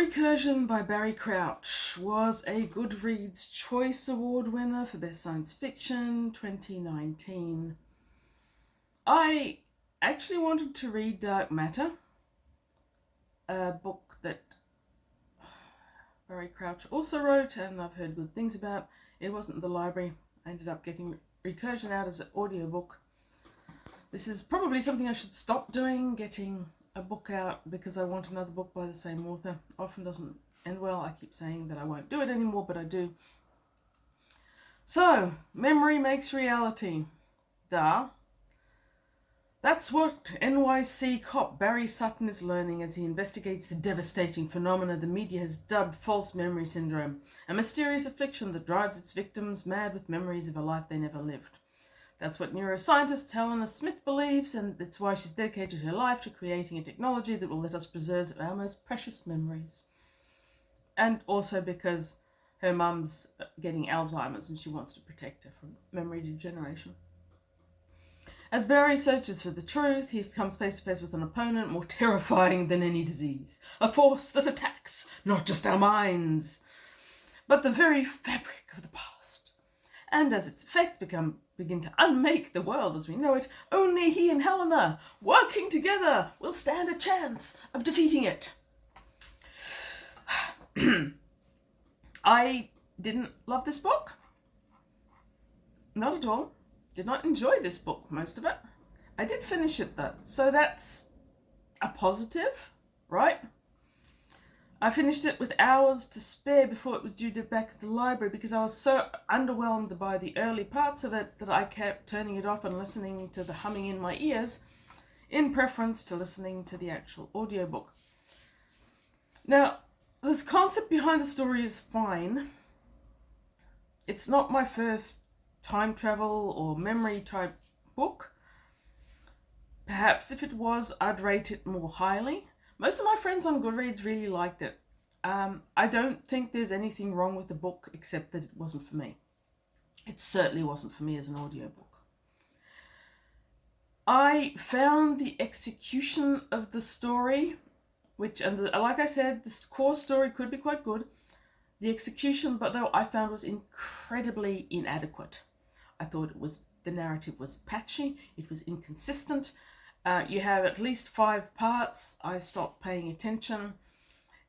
Recursion by Barry Crouch was a Goodreads Choice Award winner for Best Science Fiction 2019. I actually wanted to read Dark Matter, a book that Barry Crouch also wrote and I've heard good things about. It wasn't in the library. I ended up getting Recursion out as an audiobook. This is probably something I should stop doing, getting a book out because I want another book by the same author. Often doesn't end well. I keep saying that I won't do it anymore, but I do. So, memory makes reality. Duh. That's what NYC cop Barry Sutton is learning as he investigates the devastating phenomena the media has dubbed false memory syndrome, a mysterious affliction that drives its victims mad with memories of a life they never lived. That's what neuroscientist Helena Smith believes, and it's why she's dedicated her life to creating a technology that will let us preserve our most precious memories. And also because her mum's getting Alzheimer's and she wants to protect her from memory degeneration. As Barry searches for the truth, he comes face to face with an opponent more terrifying than any disease. A force that attacks not just our minds, but the very fabric of the past. And as its effects begin to unmake the world as we know it, only he and Helena, working together, will stand a chance of defeating it. I didn't love this book. Not at all. Did not enjoy this book, most of it. I did finish it though, so that's a positive, right? I finished it with hours to spare before it was due to back at the library because I was so underwhelmed by the early parts of it that I kept turning it off and listening to the humming in my ears in preference to listening to the actual audiobook. Now, this concept behind the story is fine. It's not my first time travel or memory type book. Perhaps if it was, I'd rate it more highly. Most of my friends on Goodreads really liked it. I don't think there's anything wrong with the book except that it wasn't for me. It certainly wasn't for me as an audiobook. I found the execution of the story, like I said, this core story could be quite good. The execution, but though I found was incredibly inadequate. I thought the narrative was patchy, it was inconsistent. You have at least 5 parts. I stopped paying attention.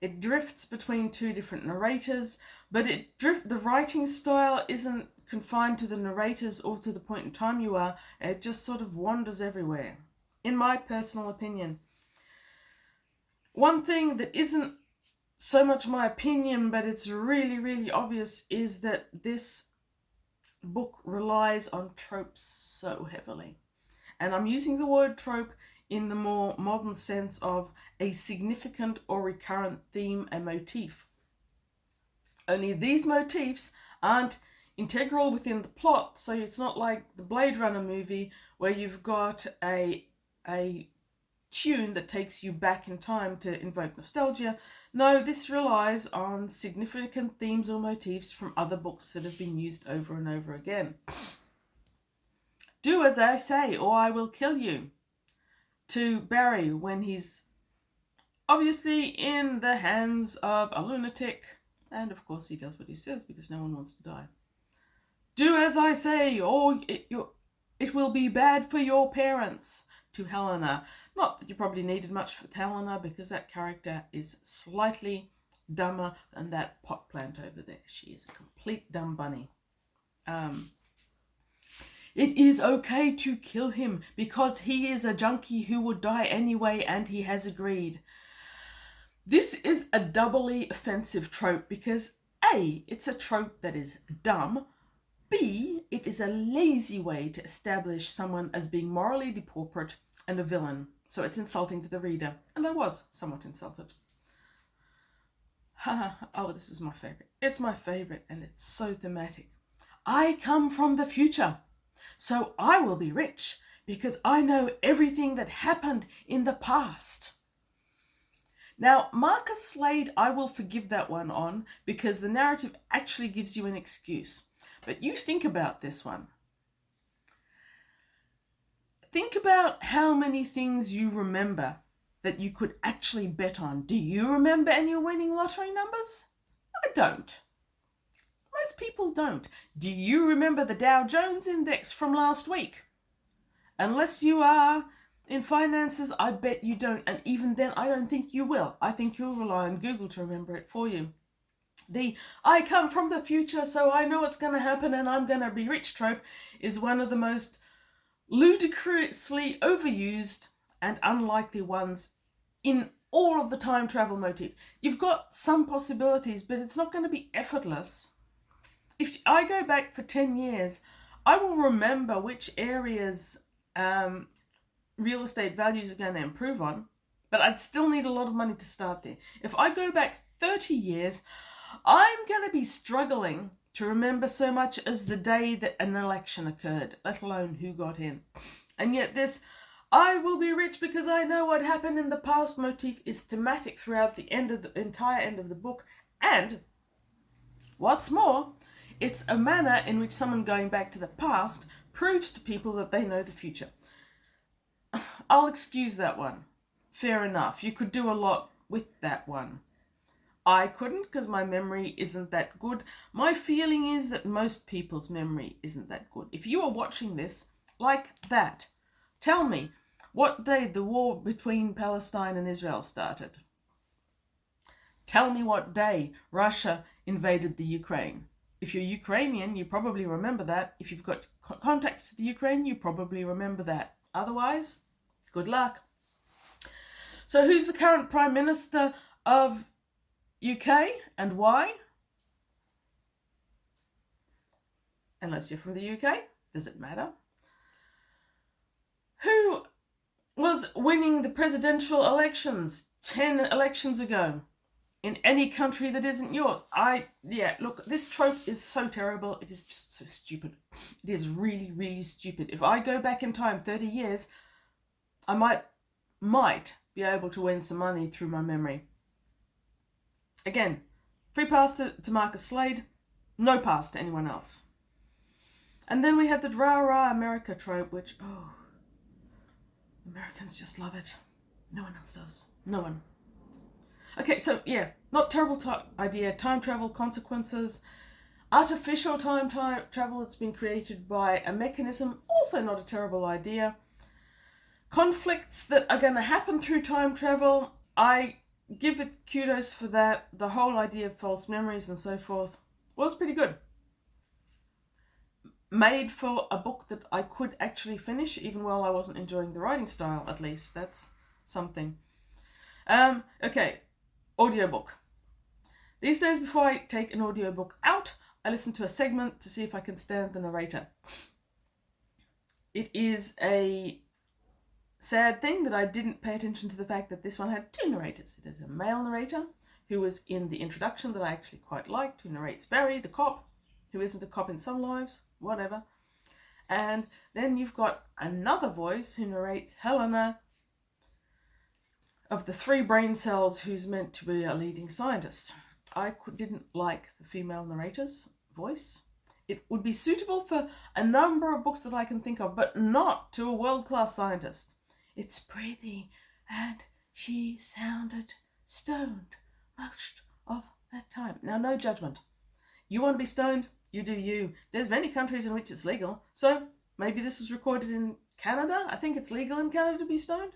It drifts between 2 different narrators, but the writing style isn't confined to the narrators or to the point in time you are. It just sort of wanders everywhere, in my personal opinion. One thing that isn't so much my opinion, but it's really, really obvious, is that this book relies on tropes so heavily. And I'm using the word trope in the more modern sense of a significant or recurrent theme and motif. Only these motifs aren't integral within the plot, so it's not like the Blade Runner movie where you've got a tune that takes you back in time to invoke nostalgia. No, this relies on significant themes or motifs from other books that have been used over and over again. Do as I say or I will kill you. To Barry when he's obviously in the hands of a lunatic. And of course he does what he says because no one wants to die. Do as I say or it will be bad for your parents. To Helena. Not that you probably needed much with Helena because that character is slightly dumber than that pot plant over there. She is a complete dumb bunny. It is okay to kill him because he is a junkie who would die anyway and he has agreed. This is a doubly offensive trope because A, it's a trope that is dumb. B, it is a lazy way to establish someone as being morally depauperate and a villain. So it's insulting to the reader. And I was somewhat insulted. Oh, this is my favorite. It's my favorite and it's so thematic. I come from the future. So I will be rich because I know everything that happened in the past. Now, Marcus Slade, I will forgive that one on because the narrative actually gives you an excuse. But you think about this one. Think about how many things you remember that you could actually bet on. Do you remember any winning lottery numbers? I don't. Most people don't. Do you remember the Dow Jones Index from last week? Unless you are in finances, I bet you don't. And even then, I don't think you will. I think you'll rely on Google to remember it for you. The "I come from the future, so I know what's going to happen and I'm going to be rich" trope is one of the most ludicrously overused and unlikely ones in all of the time travel motif. You've got some possibilities, but it's not going to be effortless. If I go back for 10 years, I will remember which areas real estate values are going to improve on, but I'd still need a lot of money to start there. If I go back 30 years, I'm going to be struggling to remember so much as the day that an election occurred, let alone who got in. And yet this "I will be rich because I know what happened in the past" motif is thematic throughout the entire end of the book. And what's more, it's a manner in which someone going back to the past proves to people that they know the future. I'll excuse that one. Fair enough. You could do a lot with that one. I couldn't because my memory isn't that good. My feeling is that most people's memory isn't that good. If you are watching this like that, tell me what day the war between Palestine and Israel started. Tell me what day Russia invaded the Ukraine. If you're Ukrainian, you probably remember that. If you've got contacts to the Ukraine, you probably remember that. Otherwise, good luck. So who's the current Prime Minister of UK and why? Unless you're from the UK, does it matter? Who was winning the presidential elections 10 elections ago in any country that isn't yours? Look, this trope is so terrible. It is just so stupid. It is really, really stupid. If I go back in time 30 years, I might be able to win some money through my memory. Again, free pass to Marcus Slade, no pass to anyone else. And then we had the rah-rah America trope, which, Americans just love it. No one else does. No one. Okay, so yeah, not terrible idea. Time travel consequences. Artificial time travel that's been created by a mechanism, also not a terrible idea. Conflicts that are going to happen through time travel, I give it kudos for that. The whole idea of false memories and so forth was pretty good. Made for a book that I could actually finish, even while I wasn't enjoying the writing style, at least. That's something. Okay, audiobook. These days, before I take an audiobook out, I listen to a segment to see if I can stand the narrator. It is a sad thing that I didn't pay attention to the fact that this one had two narrators. It is a male narrator who was in the introduction that I actually quite liked, who narrates Barry, the cop, who isn't a cop in some lives, whatever. And then you've got another voice who narrates Helena, of the three brain cells, who's meant to be a leading scientist. I didn't like the female narrator's voice. It would be suitable for a number of books that I can think of, but not to a world-class scientist. It's breathy, and she sounded stoned most of that time. Now, no judgment. You want to be stoned? You do you. There's many countries in which it's legal, so maybe this was recorded in Canada. I think it's legal in Canada to be stoned.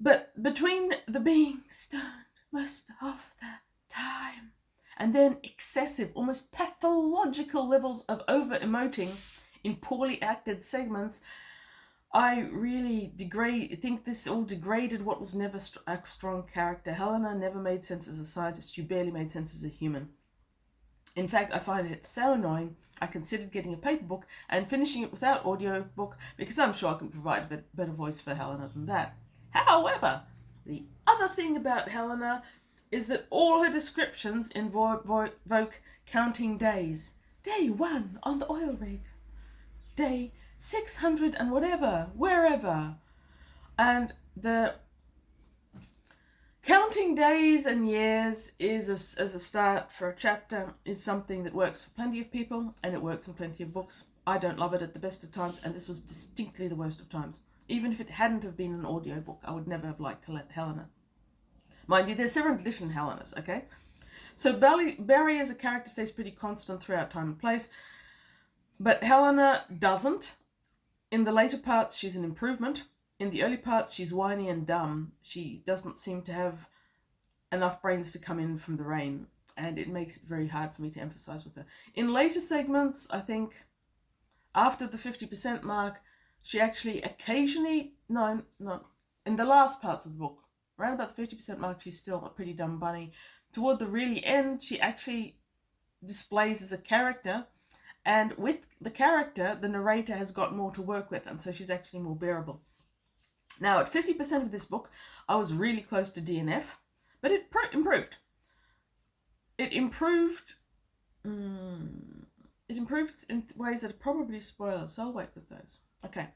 But between the being stoned most of the time and then excessive, almost pathological levels of over-emoting in poorly acted segments, I really think this all degraded what was never a strong character. Helena never made sense as a scientist. You barely made sense as a human. In fact, I find it so annoying, I considered getting a paper book and finishing it without audiobook because I'm sure I can provide a better voice for Helena than that. However, the other thing about Helena is that all her descriptions invoke counting days. Day 1 on the oil rig. Day 600 and whatever, wherever. And the counting days and years is as a start for a chapter is something that works for plenty of people and it works in plenty of books. I don't love it at the best of times, and this was distinctly the worst of times. Even if it hadn't have been an audiobook, I would never have liked Helena. Mind you, there's several different Helenas, okay? So Barry as a character stays pretty constant throughout time and place, but Helena doesn't. In the later parts, she's an improvement. In the early parts, she's whiny and dumb. She doesn't seem to have enough brains to come in from the rain, and it makes it very hard for me to emphasize with her. In later segments, I think after the 50% mark, she actually occasionally, no, in the last parts of the book, around about the 50% mark, she's still a pretty dumb bunny. Toward the really end, she actually displays as a character, and with the character, the narrator has got more to work with, and so she's actually more bearable. Now, at 50% of this book, I was really close to DNF, but it improved. It improved in ways that are probably spoilers, so I'll wait with those. Okay.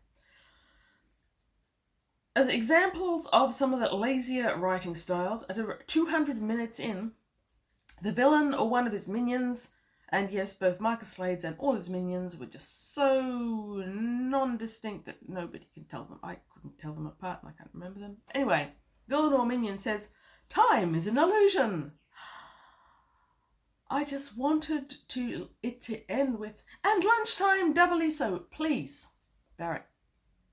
As examples of some of the lazier writing styles, at 200 minutes in, the villain or one of his minions, and yes, both Marcus Slade's and all his minions, were just so non-distinct that nobody can tell them. I couldn't tell them apart and I can't remember them. Anyway, villain or minion says, "Time is an illusion." I just wanted it to end with, "And lunchtime doubly so." Please,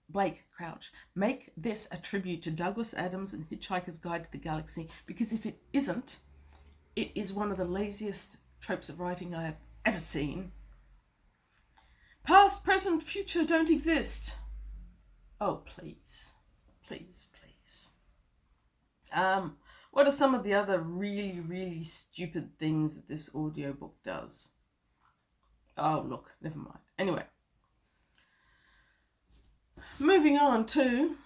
Blake Crouch, make this a tribute to Douglas Adams and Hitchhiker's Guide to the Galaxy, because if it isn't, it is one of the laziest tropes of writing I have ever seen. Past, present, future don't exist. Oh, please. Please, please. What are some of the other really, really stupid things that this audiobook does? Oh, look, never mind. Anyway. Moving on to,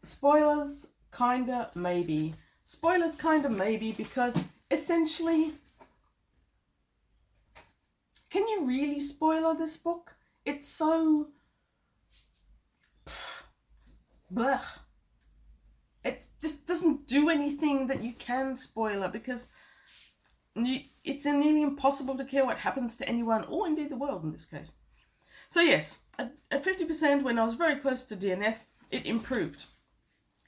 spoilers, kinda, maybe. Spoilers, kinda, maybe, because essentially, can you really spoiler this book? It's so, blech. It just doesn't do anything that you can spoiler, because it's nearly impossible to care what happens to anyone, or indeed the world in this case. So yes, at 50%, when I was very close to DNF, it improved.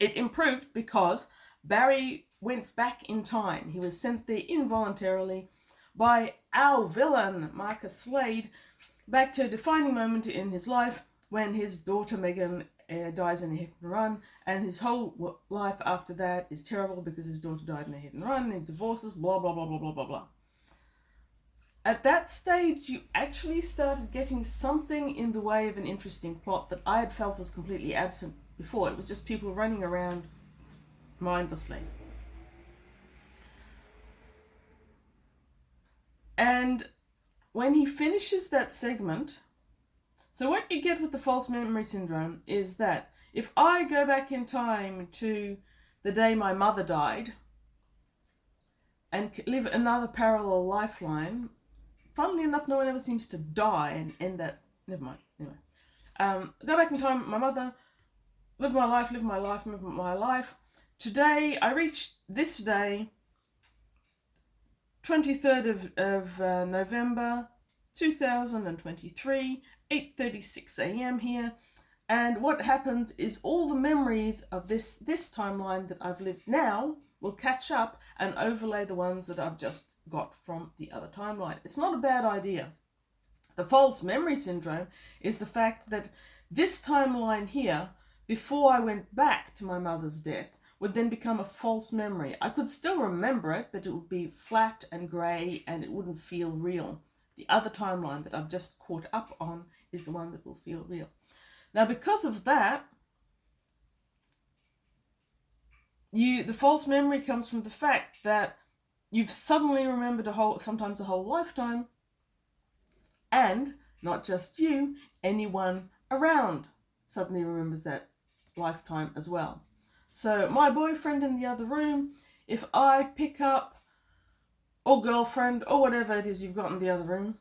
It improved because Barry went back in time. He was sent there involuntarily by our villain, Marcus Slade, back to a defining moment in his life when his daughter Megan dies in a hit and run, and his whole life after that is terrible because his daughter died in a hit and run, and he divorces, blah, blah, blah, blah, blah, blah, blah. At that stage, you actually started getting something in the way of an interesting plot that I had felt was completely absent before. It was just people running around mindlessly. And when he finishes that segment, so what you get with the false memory syndrome is that if I go back in time to the day my mother died and live another parallel lifeline, funnily enough, no one ever seems to die and end that. Never mind. Anyway, go back in time. My mother, live my life. Today, I reached this day, 23rd of November, 2023, 8:36 a.m. here. And what happens is all the memories of this timeline that I've lived now will catch up and overlay the ones that I've just got from the other timeline. It's not a bad idea. The false memory syndrome is the fact that this timeline here, before I went back to my mother's death, would then become a false memory. I could still remember it, but it would be flat and grey and it wouldn't feel real. The other timeline that I've just caught up on is the one that will feel real. Now, because of that, the false memory comes from the fact that you've suddenly remembered sometimes a whole lifetime, and not just you, anyone around suddenly remembers that lifetime as well. So my boyfriend in the other room, if I pick up, or girlfriend, or whatever it is you've got in the other room,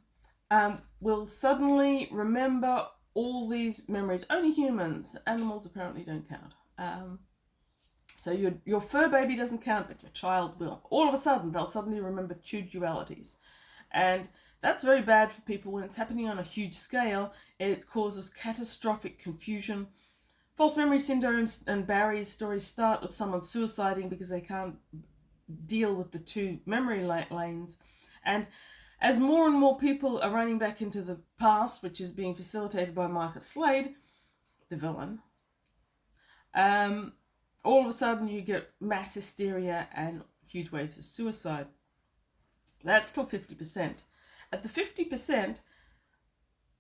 will suddenly remember all these memories. Only humans. Animals apparently don't count. So your fur baby doesn't count, but your child will. All of a sudden, they'll suddenly remember two dualities. And That's very bad for people when it's happening on a huge scale. It causes catastrophic confusion. False memory syndrome and Barry's stories start with someone suiciding because they can't deal with the two memory lanes. And as more and more people are running back into the past, which is being facilitated by Marcus Slade, the villain, all of a sudden you get mass hysteria and huge waves of suicide. That's still 50%. At the 50%,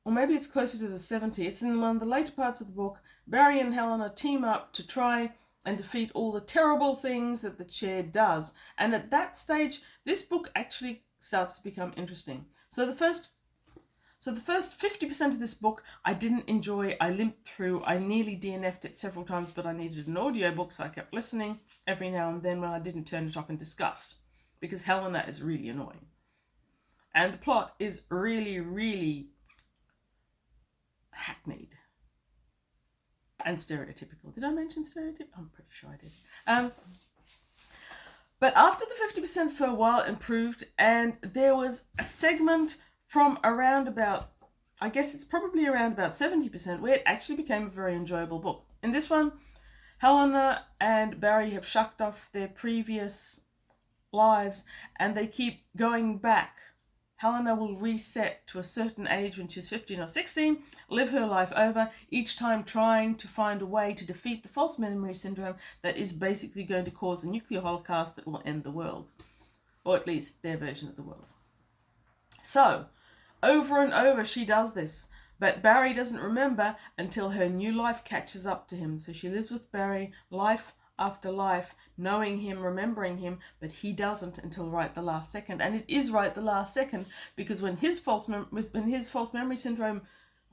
or maybe it's closer to the 70%, it's in one of the later parts of the book, Barry and Helena team up to try and defeat all the terrible things that the chair does. And at that stage, this book actually starts to become interesting. So the first 50% of this book I didn't enjoy. I limped through. I nearly DNF'd it several times, but I needed an audiobook, so I kept listening every now and then when I didn't turn it off in disgust, because Helena is really annoying. And the plot is really, really hackneyed and stereotypical. Did I mention stereotypical? I'm pretty sure I did. But after the 50% for a while, it improved, and there was a segment from around about, I guess it's probably around about 70%, where it actually became a very enjoyable book. In this one, Helena and Barry have shucked off their previous lives, and they keep going back. Helena will reset to a certain age when she's 15 or 16, live her life over, each time trying to find a way to defeat the false memory syndrome that is basically going to cause a nuclear holocaust that will end the world. Or at least their version of the world. So, over and over she does this, but Barry doesn't remember until her new life catches up to him. So she lives with Barry, life after life, knowing him, remembering him, but he doesn't until right the last second. And it is right the last second, because when his false memory syndrome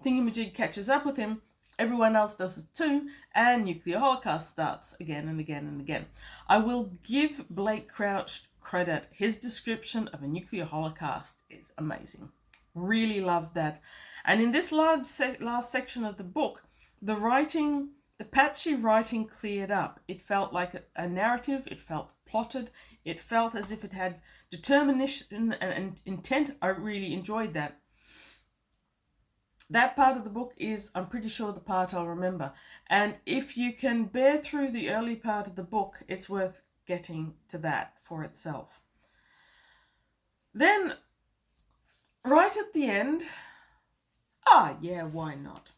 thingamajig catches up with him, everyone else does it too, and nuclear holocaust starts again and again and again. I will give Blake Crouch credit. His description of a nuclear holocaust is amazing. Really loved that. And in this last section of the book, the patchy writing cleared up. It felt like a narrative. It felt plotted. It felt as if it had determination and intent. I really enjoyed that. That part of the book is, I'm pretty sure, the part I'll remember. And if you can bear through the early part of the book, it's worth getting to that for itself. Then, right at the end, why not?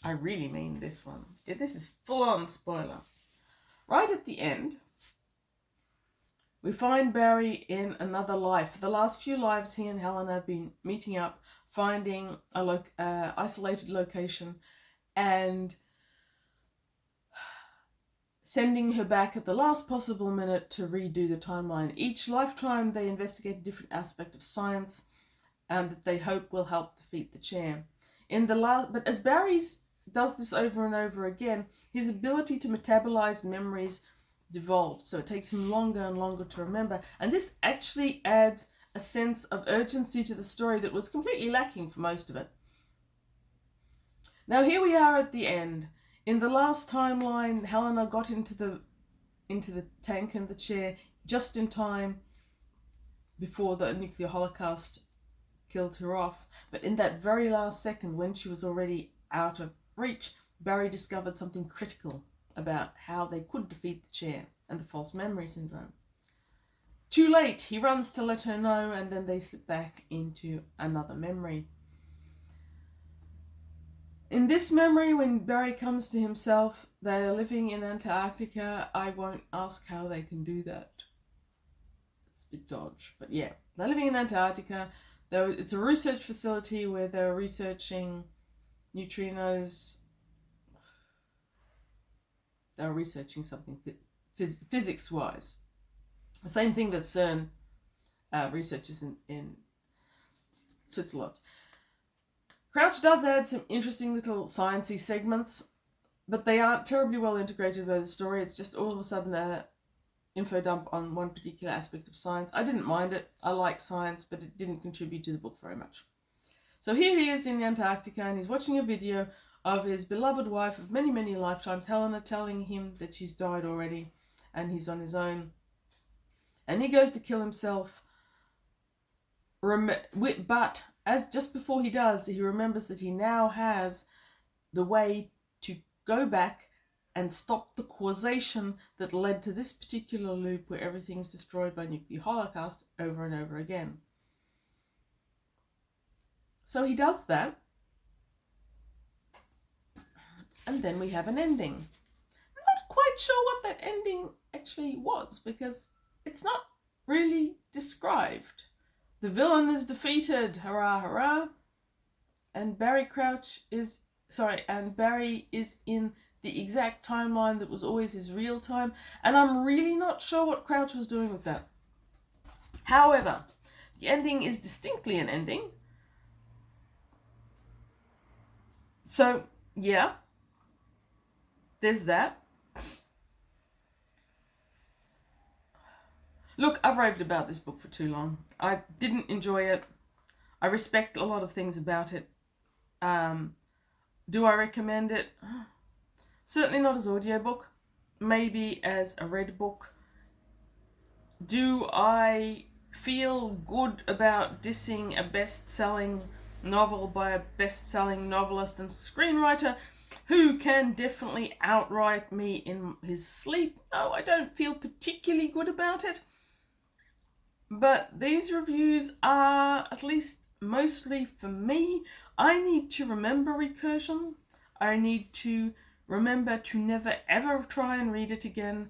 I really mean this one. This is full-on spoiler. Right at the end, we find Barry in another life. For the last few lives, he and Helena have been meeting up, finding a isolated location, and sending her back at the last possible minute to redo the timeline. Each lifetime, they investigate a different aspect of science that they hope will help defeat the chair. But as Barry does this over and over again, his ability to metabolize memories devolved, so it takes him longer and longer to remember. And this actually adds a sense of urgency to the story that was completely lacking for most of it. Now here we are at the end. In the last timeline, Helena got into the tank and the chair just in time before the nuclear holocaust killed her off. But in that very last second, when she was already out of reach, Barry discovered something critical about how they could defeat the chair and the false memory syndrome. Too late, he runs to let her know, and then they slip back into another memory. In this memory, when Barry comes to himself, they are living in Antarctica. I won't ask how they can do that. It's a bit dodge, but yeah. They're living in Antarctica. It's a research facility where they're researching neutrinos. They're researching something physics-wise. The same thing that CERN researches in Switzerland. Crouch does add some interesting little sciencey segments, but they aren't terribly well integrated by the story. It's just all of a sudden a info dump on one particular aspect of science. I didn't mind it. I like science, but it didn't contribute to the book very much. So here he is in Antarctica, and he's watching a video of his beloved wife of many, many lifetimes, Helena, telling him that she's died already and he's on his own. And he goes to kill himself but as just before he does, he remembers that he now has the way to go back and stop the causation that led to this particular loop where everything's destroyed by nuclear holocaust over and over again. So he does that, and then we have an ending. I'm not quite sure what that ending actually was, because it's not really described. The villain is defeated, hurrah, hurrah, and Barry is in the exact timeline that was always his real time, and I'm really not sure what Crouch was doing with that. However, the ending is distinctly an ending. So, yeah, there's that. Look, I've raved about this book for too long. I didn't enjoy it. I respect a lot of things about it. Do I recommend it? Certainly not as audiobook. Maybe as a read book. Do I feel good about dissing a best-selling novel by a best-selling novelist and screenwriter who can definitely outright me in his sleep? No, I don't feel particularly good about it. But these reviews are, at least mostly for me, I need to remember Recursion. I need to remember to never ever try and read it again.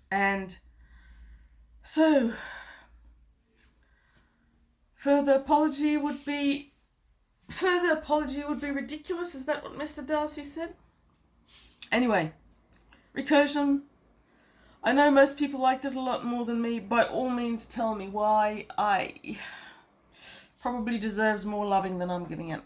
And so, further apology would be ridiculous. Is that what Mr. Darcy said? Anyway, Recursion. I know most people liked it a lot more than me. By all means, tell me why. I probably deserves more loving than I'm giving it.